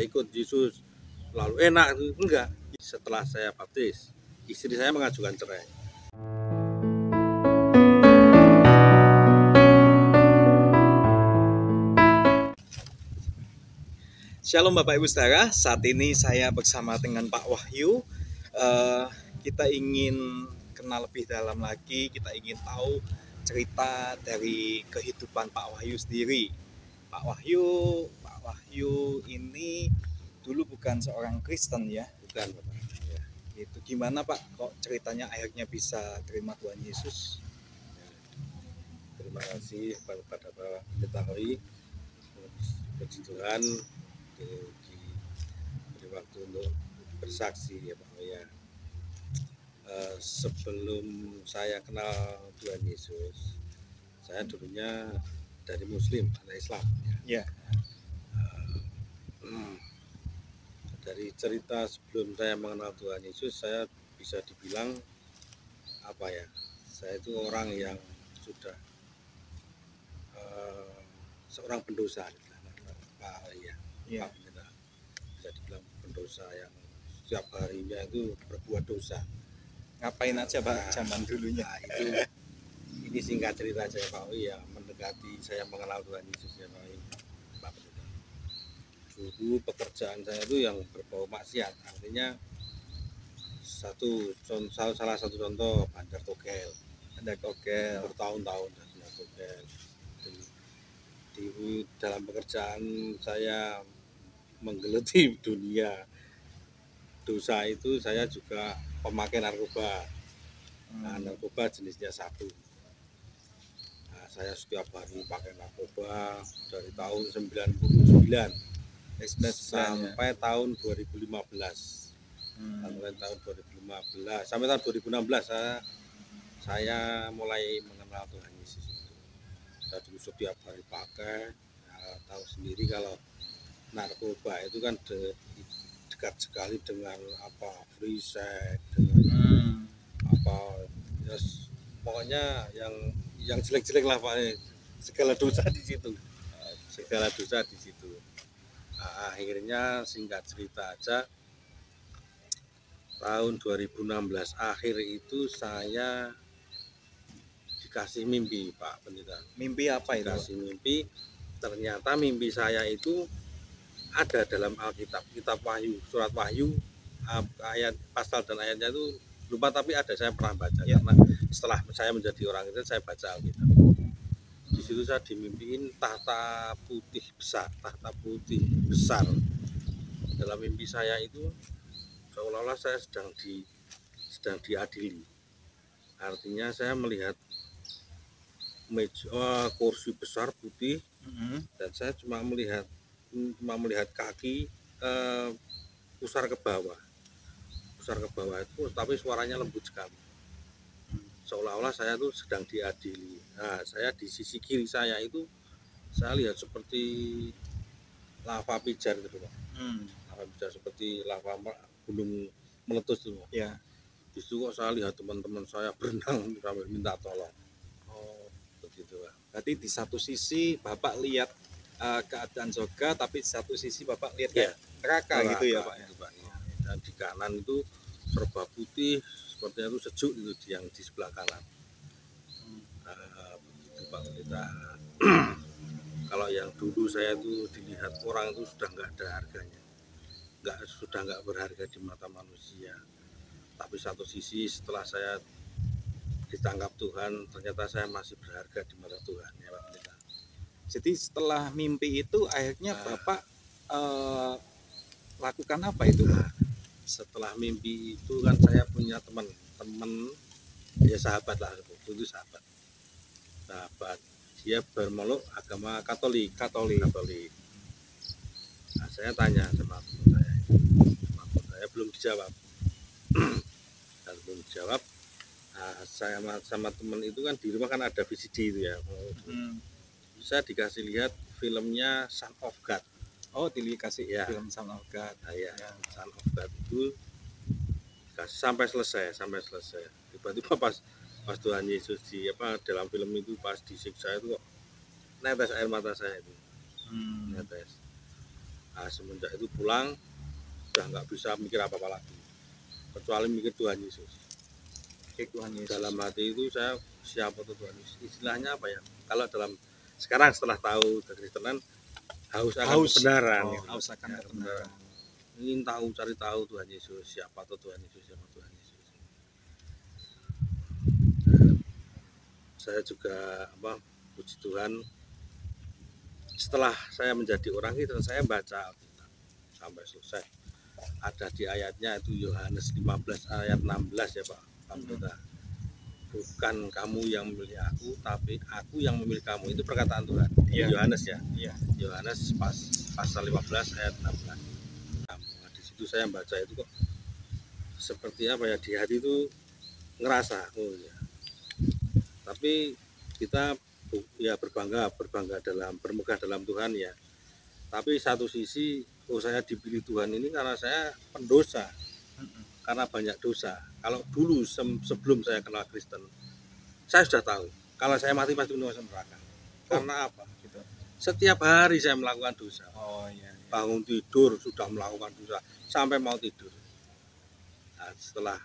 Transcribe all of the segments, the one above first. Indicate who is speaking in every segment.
Speaker 1: ikut Yesus lalu enak, enggak. Setelah saya baptis, istri saya mengajukan cerai.
Speaker 2: Shalom Bapak Ibu Saudara, saat ini saya bersama dengan Pak Wahyu. Kita ingin kenal lebih dalam lagi, kita ingin tahu cerita dari kehidupan Pak Wahyu sendiri. Pak Wahyu ini dulu bukan seorang Kristen ya?
Speaker 1: Bukan, Bapak. Ya.
Speaker 2: Itu gimana Pak, kok ceritanya akhirnya bisa terima Tuhan Yesus?
Speaker 1: Terima kasih kepada Bapak Metahui, puji Tuhan diberi waktu untuk bersaksi ya Pak ya. Sebelum saya kenal Tuhan Yesus, saya dulunya dari Muslim, anak Islam.
Speaker 2: Ya.
Speaker 1: Dari cerita sebelum saya mengenal Tuhan Yesus, saya bisa dibilang apa ya? Saya itu orang yang sudah seorang pendosa, Pak ya.
Speaker 2: Ya.
Speaker 1: Pak Pendeta. Bisa dibilang pendosa yang setiap harinya itu berbuat dosa.
Speaker 2: Ngapain aja Pak zaman dulunya?
Speaker 1: Nah, itu ini singkat cerita saya Pak yang mendekati saya mengenal Tuhan Yesus ya Pak Pendeta. Dulu pekerjaan saya itu yang berbau maksiat, artinya salah satu contoh bandar togel.
Speaker 2: Bandar togel
Speaker 1: Bertahun-tahun bandar togel. Di dalam pekerjaan saya menggeluti dunia dosa itu, saya juga pemakai narkoba. Nah, narkoba jenisnya sabu. Nah, saya setiap hari pakai narkoba dari tahun 99 sampai tahun 2015. Sampai tahun 2015, sampai tahun 2016 saya mulai mengenal Tuhan Yesus itu. Saya dulu setiap hari pakai, tahu sendiri kalau narkoba itu kan dekat sekali dengan apa free sex, dengan apa ya, pokoknya yang jelek-jelek lah Pak, segala dosa di situ, segala dosa di situ. Nah, akhirnya singkat cerita aja, tahun 2016 akhir itu saya dikasih mimpi Pak Pendeta.
Speaker 2: Mimpi apa itu?
Speaker 1: Dikasih mimpi, ternyata mimpi saya itu ada dalam Alkitab, kitab Wahyu, surat Wahyu, ayat pasal dan ayatnya itu lupa, tapi ada, saya pernah baca ya. Karena setelah saya menjadi orang Kristen saya baca Alkitab. Di situ saya dimimpiin tahta putih besar. Dalam mimpi saya itu seolah-olah saya sedang diadili. Artinya saya melihat kursi besar putih, dan saya cuma melihat kaki pusar ke bawah itu, tapi suaranya lembut sekali, seolah-olah saya tuh sedang diadili. Nah, saya di sisi kiri saya itu saya lihat seperti lava pijar gitu Pak. Lava pijar seperti lava gunung meletus tuh.
Speaker 2: Ya.
Speaker 1: Justru kok saya lihat teman-teman saya berenang sambil minta tolong. Begitu Pak.
Speaker 2: Berarti di satu sisi Bapak lihat keadaan surga, tapi di satu sisi Bapak lihat neraka gitu ya Pak.
Speaker 1: Gitu, Pak. Dan di kanan itu serba putih, sepertinya itu sejuk itu yang di sebelah kanan. Begitu Pak Pendeta. Kalau yang dulu saya itu dilihat orang itu sudah nggak ada harganya, sudah nggak berharga di mata manusia. Tapi satu sisi setelah saya ditangkap Tuhan, ternyata saya masih berharga di mata Tuhan ya Pak Pendeta.
Speaker 2: Jadi setelah mimpi itu akhirnya Bapak lakukan apa itu?
Speaker 1: Setelah mimpi itu kan saya punya teman ya, sahabat lah, itu sahabat. Dia bermeluk agama Katolik. Nah, saya tanya sama teman saya belum dijawab. Dan belum dijawab. Nah, saya sama teman itu kan di rumah kan ada VCD itu ya. Saya dikasih lihat filmnya Son of God.
Speaker 2: Oh, dikasih
Speaker 1: ya,
Speaker 2: film Son of God.
Speaker 1: Nah, ya. Son of God itu dikasih sampai selesai. Tiba-tiba pas Tuhan Yesus dalam film itu pas disiksa itu kok netes air mata saya itu. Netes. Nah, semenjak itu pulang udah nggak bisa mikir apa-apa lagi kecuali mikir Tuhan Yesus.
Speaker 2: Tuhan Yesus.
Speaker 1: Dalam hati itu saya siapa tuh Tuhan Yesus, istilahnya apa ya, kalau dalam sekarang setelah tahu kekristenan haus akan kebenaran,
Speaker 2: haus akan kebenaran.
Speaker 1: Ingin tahu, cari tahu Tuhan Yesus, siapa tuh Tuhan Yesus, siapa Tuhan Yesus. Saya juga puji Tuhan, setelah saya menjadi orang Kristen saya baca Alkitab sampai selesai. Ada di ayatnya itu Yohanes 15 ayat 16 ya Pak Pendeta. Bukan kamu yang memilih aku, tapi aku yang memilih kamu. Itu perkataan Tuhan. Yohanes ya. Yohanes pasal 15 ayat 16. Nah, di situ saya baca itu kok seperti apa ya, di hati itu ngerasa, oh ya. Tapi kita ya bermegah dalam Tuhan ya. Tapi satu sisi, saya dipilih Tuhan ini karena saya pendosa, karena banyak dosa. Kalau dulu sebelum saya kenal Kristen, saya sudah tahu kalau saya mati pasti masuk neraka. Karena apa? Gitu. Setiap hari saya melakukan dosa. Bangun tidur sudah melakukan dosa sampai mau tidur. Nah, setelah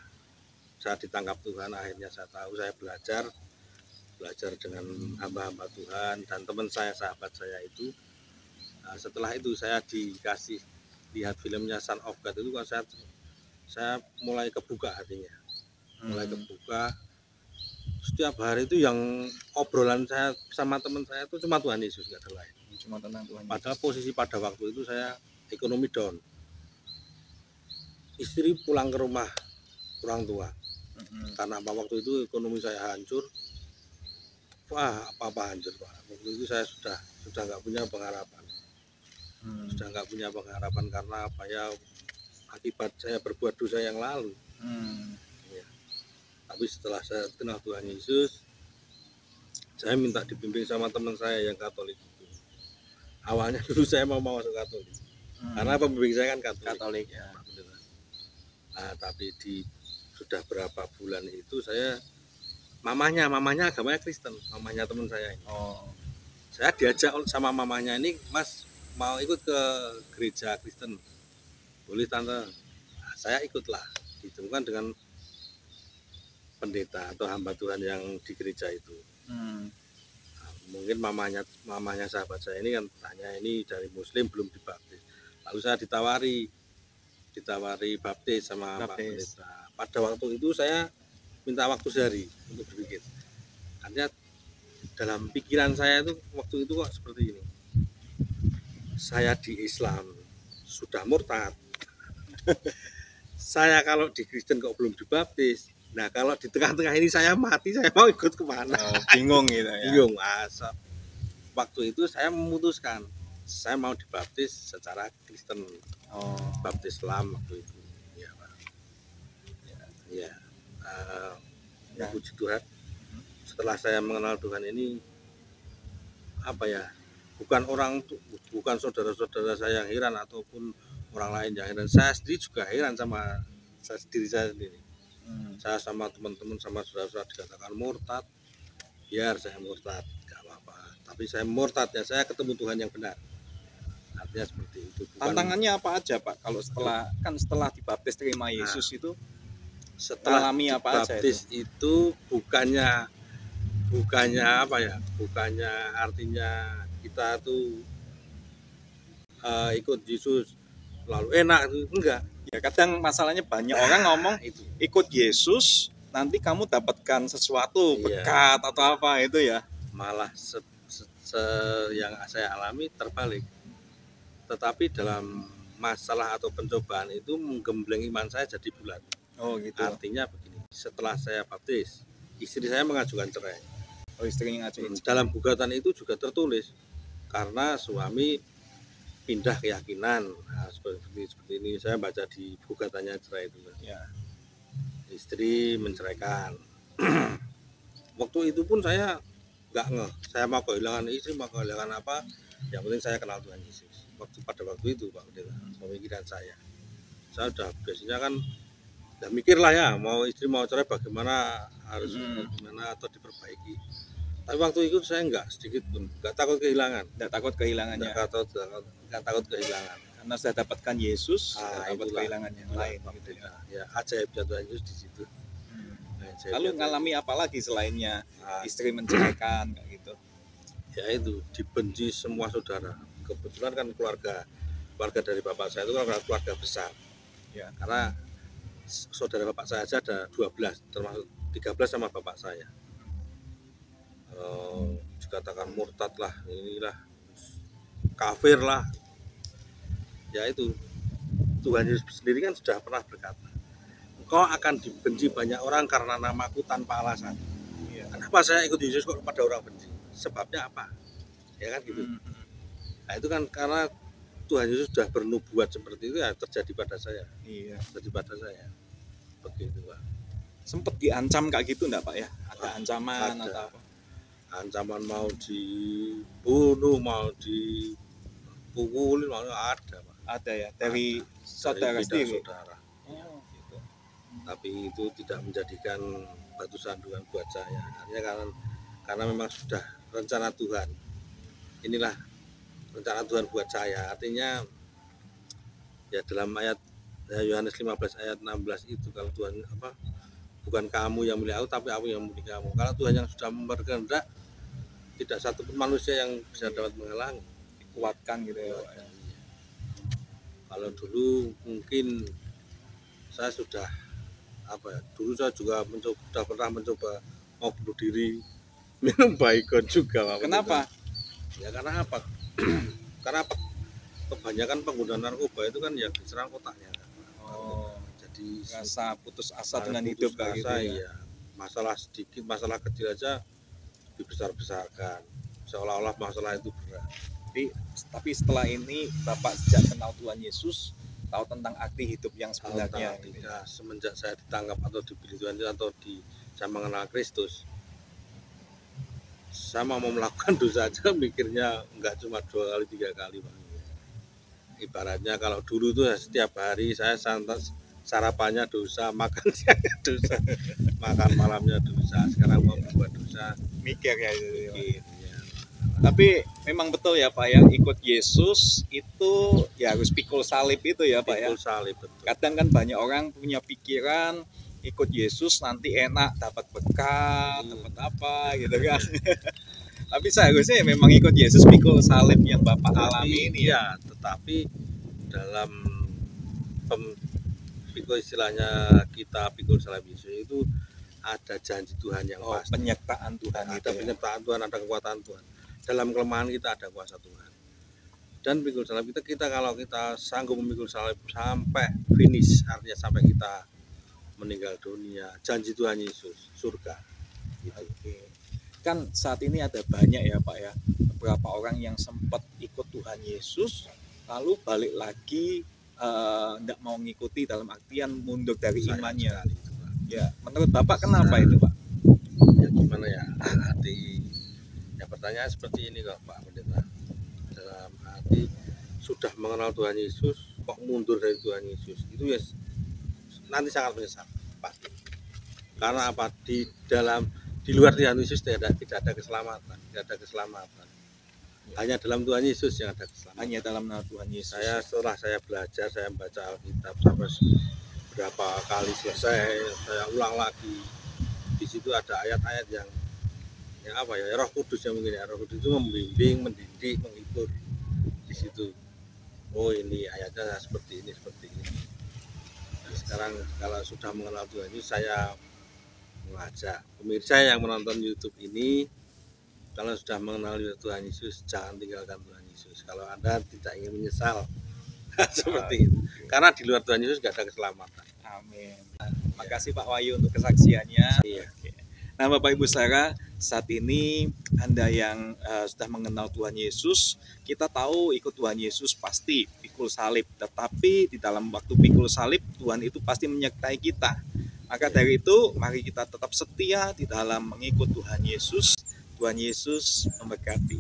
Speaker 1: saya ditangkap Tuhan, akhirnya saya tahu, saya belajar dengan hamba-hamba Tuhan dan teman saya, sahabat saya itu. Nah, setelah itu saya dikasih lihat filmnya Son of God itu kan saya mulai kebuka hatinya, mulai kebuka. Setiap hari itu yang obrolan saya sama teman saya itu cuma Tuhan Yesus, nggak ada lain.
Speaker 2: Cuma tentang Tuhan Yesus.
Speaker 1: Padahal posisi pada waktu itu saya ekonomi down, istri pulang ke rumah orang tua, karena waktu itu ekonomi saya hancur. Wah, apa hancur Pak. Waktu itu saya sudah nggak punya pengharapan. Sudah nggak punya pengharapan karena apa ya, akibat saya berbuat dosa yang lalu. Ya. Tapi setelah saya kenal Tuhan Yesus, saya minta dibimbing sama teman saya yang Katolik itu. Awalnya dulu saya mau masuk Katolik, karena pembimbing saya kan Katolik ya. Nah, tapi sudah berapa bulan itu saya mamanya agamanya Kristen, mamanya teman saya ini. Saya diajak sama mamanya ini, Mas mau ikut ke gereja Kristen, boleh tante. Nah, saya ikutlah, ditemukan dengan pendeta atau hamba Tuhan yang di gereja itu. Nah, mungkin mamanya sahabat saya ini kan tanya, ini dari Muslim belum dibaptis. Lalu saya ditawari baptis sama Pak Pendeta. Pada waktu itu saya minta waktu sehari untuk berpikir. Artinya dalam pikiran saya itu waktu itu kok seperti ini. Saya di Islam sudah murtad. Saya kalau di Kristen kok belum dibaptis. Nah, kalau di tengah-tengah ini saya mati, saya mau ikut kemana?
Speaker 2: Bingung gitu ya.
Speaker 1: Bingung. Waktu itu saya memutuskan saya mau dibaptis secara Kristen. Baptis Islam waktu itu. Ya, Pak. Ya. Puji Tuhan. Setelah saya mengenal Tuhan ini, apa ya? Bukan saudara-saudara saya yang heran ataupun orang lain yang heran. Saya sendiri juga heran sama diri saya sendiri. Saya sama teman-teman, sama saudara-saudara dikatakan murtad. Biar saya murtad, gak apa-apa. Tapi saya murtad ya, saya ketemu Tuhan yang benar. Artinya seperti itu.
Speaker 2: Tantangannya apa aja Pak? Kalau setelah dibaptis terima Yesus itu,
Speaker 1: setelah
Speaker 2: alami apa aja
Speaker 1: itu bukannya apa ya? Bukannya artinya kita tuh ikut Yesus lalu enak itu, enggak.
Speaker 2: Ya kadang masalahnya banyak orang ngomong itu ikut Yesus nanti kamu dapatkan sesuatu berkat atau apa itu ya.
Speaker 1: Malah yang saya alami terbalik. Tetapi dalam masalah atau pencobaan itu menggembleng iman saya jadi bulat.
Speaker 2: Gitu.
Speaker 1: Artinya begini, setelah saya baptis, istri saya mengajukan cerai.
Speaker 2: Istrinya ngajuin.
Speaker 1: Dalam gugatan itu juga tertulis karena suami pindah keyakinan. Nah, seperti ini saya baca di gugatannya cerai itu. Ya. Istri menceraikan. Waktu itu pun saya nggak ngeh. Saya mau kehilangan istri, mau kehilangan apa? Yang penting saya kenal Tuhan Yesus. Pada waktu itu Pak Pendeta, pemikiran saya sudah biasanya kan ya mikirlah ya, mau istri mau cerai bagaimana, harus bagaimana atau diperbaiki. Tapi waktu itu saya enggak sedikit pun, enggak takut kehilangan.
Speaker 2: Enggak takut kehilangannya.
Speaker 1: Enggak takut kehilangan.
Speaker 2: Karena saya dapatkan Yesus, saya dapat
Speaker 1: itulah.
Speaker 2: kehilangan yang lain gitu ya.
Speaker 1: Ya, ajaibnya Tuhan Yesus di situ. Ajaibnya
Speaker 2: Lalu
Speaker 1: Tuhan
Speaker 2: ngalami apa lagi selainnya
Speaker 1: Yesus.
Speaker 2: istri menceraikan kayak gitu?
Speaker 1: Ya itu dibenci semua saudara. Kebetulan kan keluarga dari bapak saya itu kan keluarga besar.
Speaker 2: Ya.
Speaker 1: Karena saudara bapak saya aja ada 12, termasuk 13 sama bapak saya. Dikatakan murtad lah, inilah kafir lah. Ya itu Tuhan Yesus sendiri kan sudah pernah berkata, engkau akan dibenci banyak orang karena namaku tanpa alasan.
Speaker 2: Iya.
Speaker 1: Kenapa saya ikut Yesus kok pada orang benci? Sebabnya apa? Ya kan gitu. Nah itu kan karena Tuhan Yesus sudah bernubuat seperti itu, ya terjadi pada saya.
Speaker 2: Iya.
Speaker 1: Terjadi pada saya. Begitu Pak.
Speaker 2: Sempet diancam kayak gitu enggak Pak ya? Ada ancaman
Speaker 1: Ada.
Speaker 2: atau apa?
Speaker 1: Ancaman mau dibunuh, mau dipukulin, mau ada Pak.
Speaker 2: Ada ya dari saudara
Speaker 1: Dari
Speaker 2: sendiri.
Speaker 1: saudara.
Speaker 2: Oh, gitu.
Speaker 1: Tapi itu tidak menjadikan batu sandungan buat saya. Artinya karena memang sudah rencana Tuhan. Inilah rencana Tuhan buat saya. Artinya ya dalam ayat Yohanes 15 ayat 16 itu, kalau Tuhan bukan kamu yang milih aku, tapi aku yang milih kamu. Kalau Tuhan yang sudah berkehendak, tidak satu pun manusia yang bisa dapat menghalangi.
Speaker 2: Dikuatkan gitu ya Pak.
Speaker 1: Kalau dulu mungkin saya sudah dulu saya juga sudah pernah mencoba mau bunuh diri, minum baygon juga Pak.
Speaker 2: Kenapa?
Speaker 1: Ya karena apa? Karena kebanyakan pengguna narkoba itu kan yang diserang otaknya.
Speaker 2: Oh,
Speaker 1: Jadi
Speaker 2: rasa putus asa dengan
Speaker 1: putus
Speaker 2: hidup kayak gitu
Speaker 1: asa,
Speaker 2: ya.
Speaker 1: iya. Masalah sedikit, masalah kecil aja dibesar-besarkan, seolah-olah masalah itu berat.
Speaker 2: Tapi setelah ini Bapak sejak kenal Tuhan Yesus tahu tentang arti hidup yang sebenarnya.
Speaker 1: Ya, semenjak saya ditangkap atau dipilih Tuhan Yesus atau saya mengenal Kristus, saya mau melakukan dosa aja mikirnya nggak cuma 2 kali 3 kali Pak. Ibaratnya kalau dulu tuh ya setiap hari saya sarapannya dosa, makan siangnya dosa, makan malamnya dosa. Sekarang mau berbuat dosa,
Speaker 2: Mikir ya itu.
Speaker 1: mikir.
Speaker 2: Tapi memang betul ya Pak ya, ikut Yesus itu ya harus pikul salib itu ya Pak ya.
Speaker 1: Pikul salib, betul.
Speaker 2: Kadang kan banyak orang punya pikiran ikut Yesus nanti enak, dapat berkat, dapat apa gitu kan. Tapi seharusnya memang ikut Yesus pikul salib yang Bapak alami ini ya.
Speaker 1: Tetapi dalam pikul istilahnya kita pikul salib Yesus itu ada janji Tuhan yang pasti.
Speaker 2: Penyertaan Tuhan
Speaker 1: Ada
Speaker 2: itu ya.
Speaker 1: penyertaan Tuhan, ada kekuatan Tuhan. Dalam kelemahan kita ada kuasa Tuhan. Dan pikul salib kita kalau kita sanggup memikul salib sampai finish, artinya sampai kita meninggal dunia, janji Tuhan Yesus surga. Gitu.
Speaker 2: Oke. Kan saat ini ada banyak ya Pak ya, beberapa orang yang sempat ikut Tuhan Yesus lalu balik lagi tidak mau mengikuti, dalam artian mundur dari
Speaker 1: Sayang
Speaker 2: imannya.
Speaker 1: sekali itu, Pak.
Speaker 2: Ya, menurut Bapak kenapa itu Pak?
Speaker 1: Ya gimana ya, ya pertanyaan seperti ini kok Pak Pendeta. Dalam arti sudah mengenal Tuhan Yesus kok mundur dari Tuhan Yesus, itu ya nanti sangat menyesal pasti. Karena apa? Di luar Tuhan Yesus tidak ada keselamatan, hanya dalam Tuhan Yesus yang ada keselamatan.
Speaker 2: Hanya dalam nama Tuhan Yesus.
Speaker 1: Setelah saya belajar, saya membaca Alkitab sampai berapa kali selesai, saya ulang lagi. Di situ ada ayat-ayat yang apa ya, Roh Kudus yang mungkin ya, Roh Kudus itu membimbing, mendidik, menghibur di situ. Oh ini ayatnya seperti ini. Nah, sekarang kalau sudah mengenal Tuhan Yesus, saya mengajak pemirsa yang menonton YouTube ini, kalau sudah mengenal Tuhan Yesus, jangan tinggalkan Tuhan Yesus. Kalau Anda tidak ingin menyesal seperti itu, karena di luar Tuhan Yesus nggak ada keselamatan.
Speaker 2: Amin. Terima kasih Pak Wahyu untuk kesaksiannya.
Speaker 1: Iya.
Speaker 2: Nah Bapak Ibu Saudara, saat ini Anda yang sudah mengenal Tuhan Yesus, kita tahu ikut Tuhan Yesus pasti pikul salib. Tetapi di dalam waktu pikul salib, Tuhan itu pasti menyertai kita. Maka dari itu, mari kita tetap setia di dalam mengikut Tuhan Yesus. Tuhan Yesus memberkati.